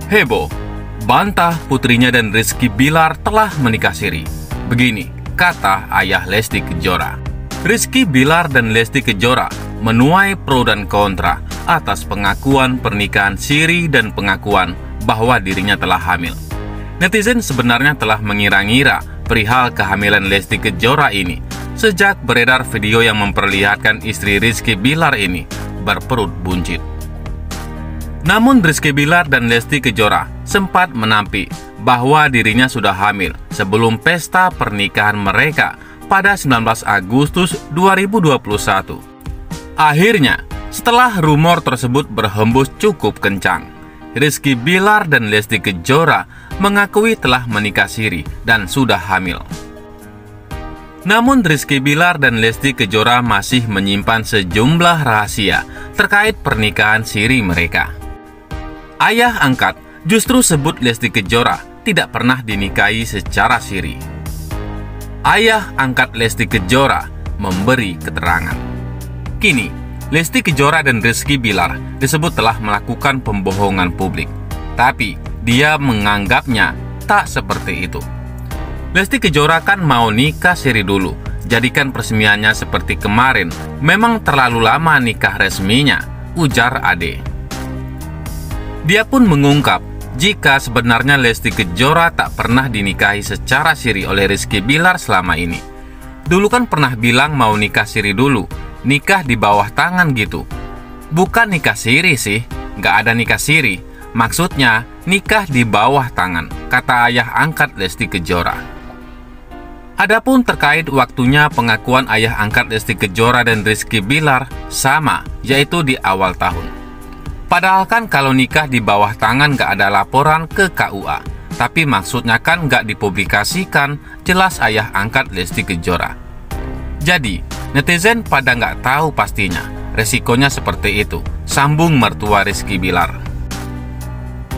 Heboh, bantah putrinya dan Rizky Bilar telah menikah siri. Begini kata ayah Lesti Kejora. Rizky Bilar dan Lesti Kejora menuai pro dan kontra atas pengakuan pernikahan siri dan pengakuan bahwa dirinya telah hamil. Netizen sebenarnya telah mengira-ngira perihal kehamilan Lesti Kejora ini sejak beredar video yang memperlihatkan istri Rizky Bilar ini berperut buncit. Namun Rizky Bilar dan Lesti Kejora sempat menampik bahwa dirinya sudah hamil sebelum pesta pernikahan mereka pada 19 Agustus 2021. Akhirnya, setelah rumor tersebut berhembus cukup kencang, Rizky Bilar dan Lesti Kejora mengakui telah menikah siri dan sudah hamil. Namun Rizky Bilar dan Lesti Kejora masih menyimpan sejumlah rahasia terkait pernikahan siri mereka. Ayah angkat justru sebut Lesti Kejora tidak pernah dinikahi secara siri. Ayah angkat Lesti Kejora memberi keterangan. Kini, Lesti Kejora dan Rizky Bilar disebut telah melakukan pembohongan publik. Tapi, dia menganggapnya tak seperti itu. Lesti Kejora kan mau nikah siri dulu, jadikan peresmiannya seperti kemarin. Memang terlalu lama nikah resminya, ujar Ade. Dia pun mengungkap jika sebenarnya Lesti Kejora tak pernah dinikahi secara siri oleh Rizky Bilar selama ini. Dulu kan pernah bilang mau nikah siri dulu, nikah di bawah tangan gitu. Bukan nikah siri sih, nggak ada nikah siri. Maksudnya nikah di bawah tangan, kata ayah angkat Lesti Kejora. Adapun terkait waktunya pengakuan ayah angkat Lesti Kejora dan Rizky Bilar sama, yaitu di awal tahun. Padahal kan kalau nikah di bawah tangan gak ada laporan ke KUA. Tapi maksudnya kan gak dipublikasikan, jelas ayah angkat Lesti Kejora. Jadi, netizen pada gak tahu pastinya, resikonya seperti itu, sambung mertua Rizky Bilar.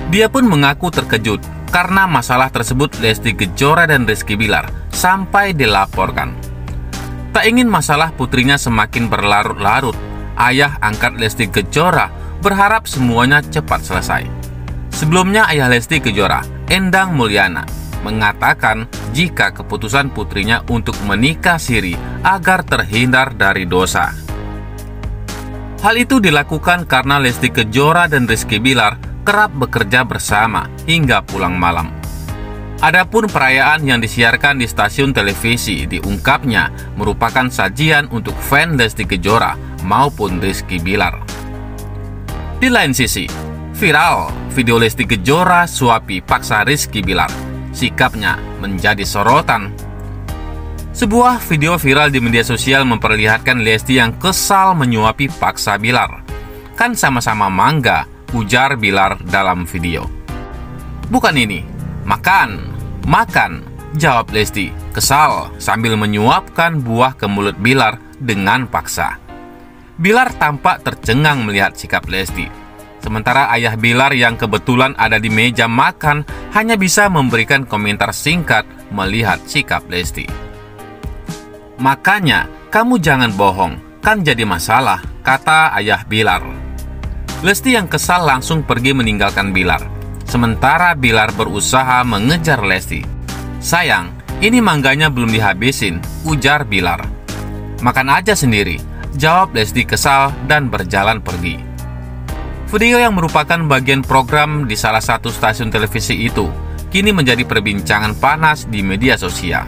Dia pun mengaku terkejut karena masalah tersebut Lesti Kejora dan Rizky Bilar sampai dilaporkan. Tak ingin masalah putrinya semakin berlarut-larut, ayah angkat Lesti Kejora berharap semuanya cepat selesai. Sebelumnya ayah Lesti Kejora, Endang Mulyana, mengatakan jika keputusan putrinya untuk menikah siri agar terhindar dari dosa. Hal itu dilakukan karena Lesti Kejora dan Rizky Bilar kerap bekerja bersama hingga pulang malam. Adapun perayaan yang disiarkan di stasiun televisi diungkapnya merupakan sajian untuk fans Lesti Kejora maupun Rizky Bilar. Di lain sisi, viral video Lesti Kejora suapi paksa Rizky Bilar. Sikapnya menjadi sorotan. Sebuah video viral di media sosial memperlihatkan Lesti yang kesal menyuapi paksa Bilar. Kan sama-sama mangga, ujar Bilar dalam video. Bukan ini, makan, jawab Lesti, kesal sambil menyuapkan buah ke mulut Bilar dengan paksa. Bilar tampak tercengang melihat sikap Lesti. Sementara ayah Bilar yang kebetulan ada di meja makan hanya bisa memberikan komentar singkat melihat sikap Lesti. Makanya, kamu jangan bohong, kan jadi masalah, kata ayah Bilar. Lesti yang kesal langsung pergi meninggalkan Bilar. Sementara Bilar berusaha mengejar Lesti. Sayang, ini mangganya belum dihabisin, ujar Bilar. Makan aja sendiri, jawab Lesti kesal dan berjalan pergi. Video yang merupakan bagian program di salah satu stasiun televisi itu kini menjadi perbincangan panas di media sosial.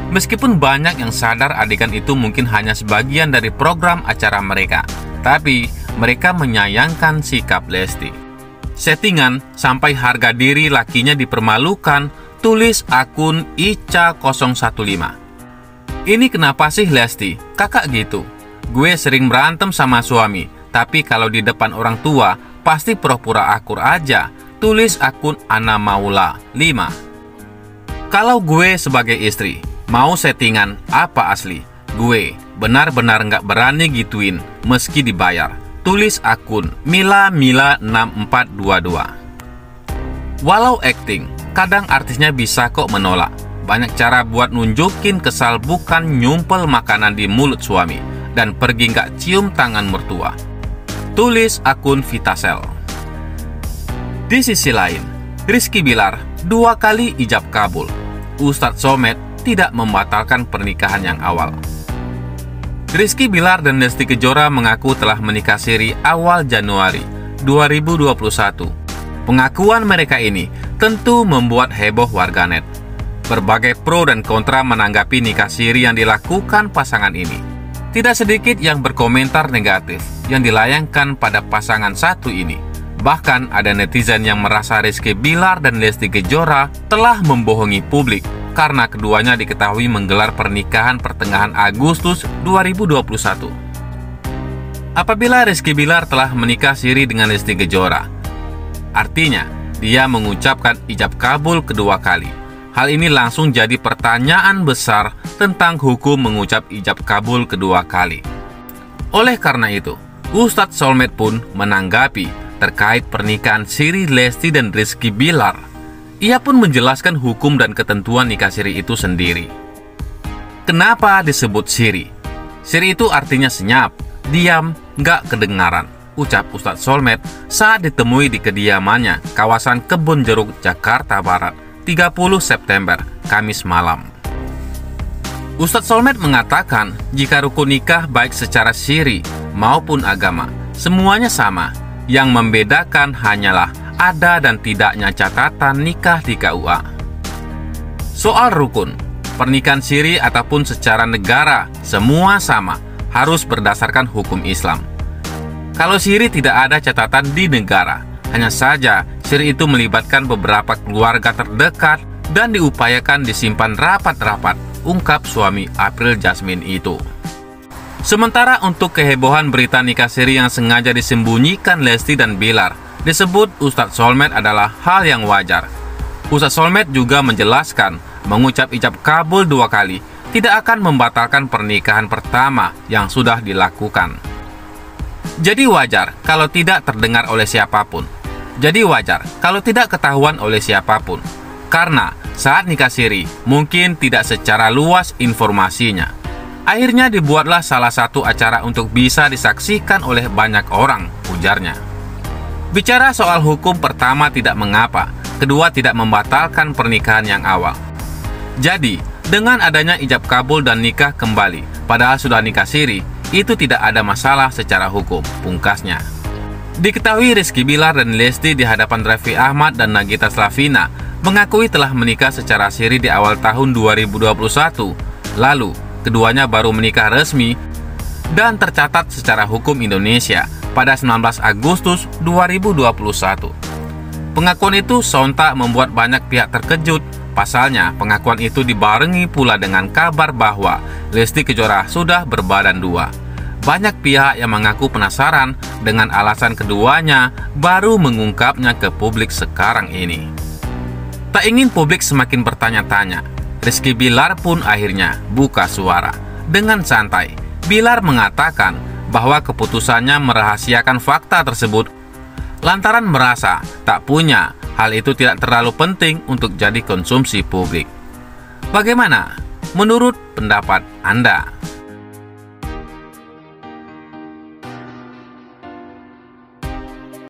Meskipun banyak yang sadar adegan itu mungkin hanya sebagian dari program acara mereka, tapi mereka menyayangkan sikap Lesti. Settingan sampai harga diri lakinya dipermalukan, tulis akun Ica015. Ini kenapa sih Lesti? Kakak gitu. Gue sering berantem sama suami, tapi kalau di depan orang tua pasti pura-pura akur aja, tulis akun Ana Maula 5. Kalau gue sebagai istri mau settingan apa asli, gue benar-benar nggak berani gituin meski dibayar, tulis akun Mila 6422. Walau acting, kadang artisnya bisa kok menolak. Banyak cara buat nunjukin kesal, bukan nyumpel makanan di mulut suami. dan pergi nggak cium tangan mertua. Tulis akun Vitasel. Di sisi lain, Rizky Bilar 2 kali ijab kabul. Ustadz Somad tidak membatalkan pernikahan yang awal. Rizky Bilar dan Lesti Kejora mengaku telah menikah siri awal Januari 2021. Pengakuan mereka ini tentu membuat heboh warganet. Berbagai pro dan kontra menanggapi nikah siri yang dilakukan pasangan ini. Tidak sedikit yang berkomentar negatif yang dilayangkan pada pasangan satu ini. Bahkan ada netizen yang merasa Rizky Bilar dan Lesti Kejora telah membohongi publik karena keduanya diketahui menggelar pernikahan pertengahan Agustus 2021. Apabila Rizky Bilar telah menikah siri dengan Lesti Kejora, artinya dia mengucapkan ijab kabul kedua kali. Hal ini langsung jadi pertanyaan besar tentang hukum mengucap ijab kabul kedua kali. Oleh karena itu, Ustadz Somad pun menanggapi terkait pernikahan siri Lesti dan Rizky Bilar. Ia pun menjelaskan hukum dan ketentuan nikah siri itu sendiri. Kenapa disebut siri? Siri itu artinya senyap, diam, nggak kedengaran, ucap Ustadz Somad saat ditemui di kediamannya kawasan Kebun Jeruk, Jakarta Barat, 30 September, Kamis malam. Ustadz Somad mengatakan jika rukun nikah baik secara siri maupun agama, semuanya sama. Yang membedakan hanyalah ada dan tidaknya catatan nikah di KUA. Soal rukun, pernikahan siri ataupun secara negara, semua sama, harus berdasarkan hukum Islam. Kalau siri tidak ada catatan di negara, hanya saja siri itu melibatkan beberapa keluarga terdekat dan diupayakan disimpan rapat-rapat, ungkap suami April Jasmine itu. Sementara untuk kehebohan berita nikah siri yang sengaja disembunyikan Lesti dan Bilar, disebut Ustadz Somad adalah hal yang wajar. Ustadz Somad juga menjelaskan mengucap ijab kabul 2 kali tidak akan membatalkan pernikahan pertama yang sudah dilakukan. Jadi wajar kalau tidak terdengar oleh siapapun. Jadi wajar kalau tidak ketahuan oleh siapapun. Karena saat nikah siri mungkin tidak secara luas informasinya. Akhirnya dibuatlah salah satu acara untuk bisa disaksikan oleh banyak orang, ujarnya. Bicara soal hukum, pertama tidak mengapa, kedua tidak membatalkan pernikahan yang awal. Jadi, dengan adanya ijab kabul dan nikah kembali, padahal sudah nikah siri, itu tidak ada masalah secara hukum, pungkasnya. Diketahui Rizky Bilar dan Lesti di hadapan Raffi Ahmad dan Nagita Slavina mengakui telah menikah secara siri di awal tahun 2021. Lalu, keduanya baru menikah resmi dan tercatat secara hukum Indonesia pada 19 Agustus 2021. Pengakuan itu sontak membuat banyak pihak terkejut. Pasalnya, pengakuan itu dibarengi pula dengan kabar bahwa Lesti Kejora sudah berbadan 2. Banyak pihak yang mengaku penasaran dengan alasan keduanya baru mengungkapnya ke publik sekarang ini. Tak ingin publik semakin bertanya-tanya, Rizky Bilar pun akhirnya buka suara. Dengan santai, Bilar mengatakan bahwa keputusannya merahasiakan fakta tersebut lantaran merasa tak punya, hal itu tidak terlalu penting untuk jadi konsumsi publik. Bagaimana menurut pendapat Anda?